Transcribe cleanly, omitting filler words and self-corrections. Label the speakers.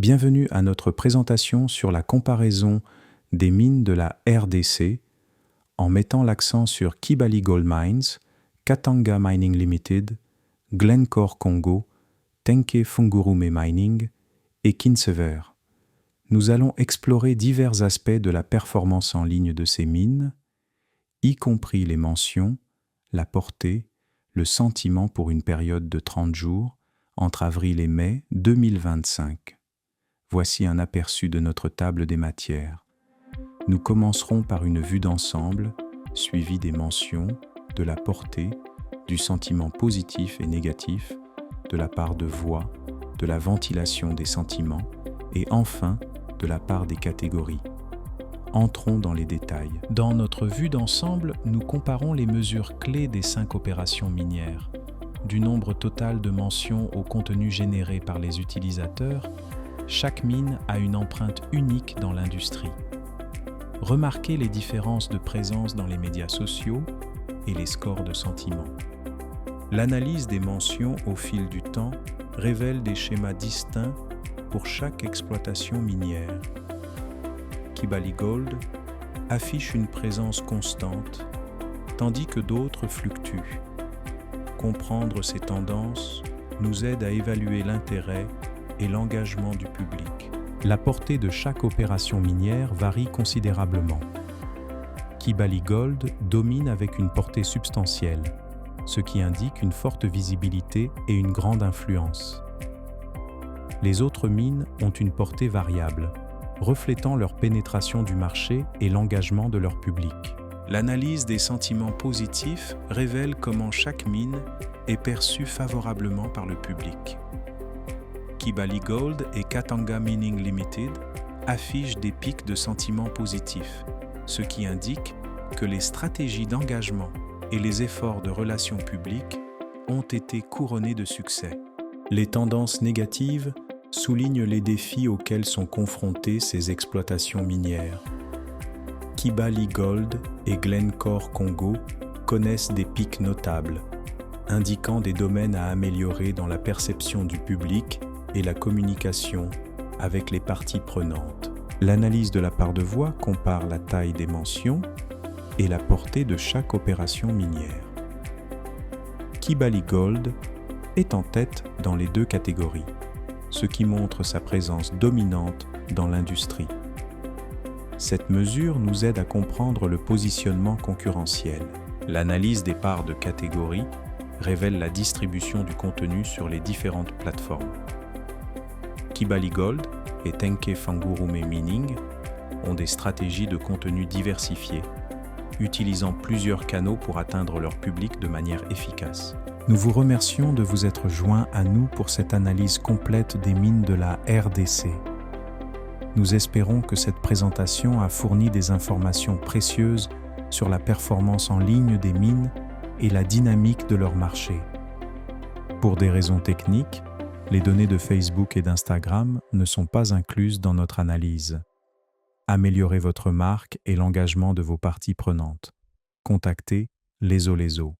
Speaker 1: Bienvenue à notre présentation sur la comparaison des mines de la RDC en mettant l'accent sur Kibali Gold Mines, Katanga Mining Limited, Glencore Congo, Tenke Fungurume Mining et Kinsever. Nous allons explorer divers aspects de la performance en ligne de ces mines, y compris les mentions, la portée, le sentiment pour une période de 30 jours entre avril et mai 2025. Voici un aperçu de notre table des matières. Nous commencerons par une vue d'ensemble, suivie des mentions, de la portée, du sentiment positif et négatif, de la part de voix, de la ventilation des sentiments et enfin de la part des catégories. Entrons dans les détails. Dans notre vue d'ensemble, nous comparons les mesures clés des 5 opérations minières, du nombre total de mentions au contenu généré par les utilisateurs. Chaque mine a une empreinte unique dans l'industrie. Remarquez les différences de présence dans les médias sociaux et les scores de sentiments. L'analyse des mentions au fil du temps révèle des schémas distincts pour chaque exploitation minière. Kibali Gold affiche une présence constante, tandis que d'autres fluctuent. Comprendre ces tendances nous aide à évaluer l'intérêt et l'engagement du public. La portée de chaque opération minière varie considérablement. Kibali Gold domine avec une portée substantielle, ce qui indique une forte visibilité et une grande influence. Les autres mines ont une portée variable, reflétant leur pénétration du marché et l'engagement de leur public. L'analyse des sentiments positifs révèle comment chaque mine est perçue favorablement par le public. Kibali Gold et Katanga Mining Limited affichent des pics de sentiments positifs, ce qui indique que les stratégies d'engagement et les efforts de relations publiques ont été couronnés de succès. Les tendances négatives soulignent les défis auxquels sont confrontées ces exploitations minières. Kibali Gold et Glencore Congo connaissent des pics notables, indiquant des domaines à améliorer dans la perception du public et la communication avec les parties prenantes. L'analyse de la part de voix compare la taille des mentions et la portée de chaque opération minière. Kibali Gold est en tête dans les deux catégories, ce qui montre sa présence dominante dans l'industrie. Cette mesure nous aide à comprendre le positionnement concurrentiel. L'analyse des parts de catégorie révèle la distribution du contenu sur les différentes plateformes. Kibali Gold et Tenke Fungurume Mining ont des stratégies de contenu diversifiées, utilisant plusieurs canaux pour atteindre leur public de manière efficace. Nous vous remercions de vous être joints à nous pour cette analyse complète des mines de la RDC. Nous espérons que cette présentation a fourni des informations précieuses sur la performance en ligne des mines et la dynamique de leur marché. Pour des raisons techniques, les données de Facebook et d'Instagram ne sont pas incluses dans notre analyse. Améliorez votre marque et l'engagement de vos parties prenantes. Contactez Leso Leso.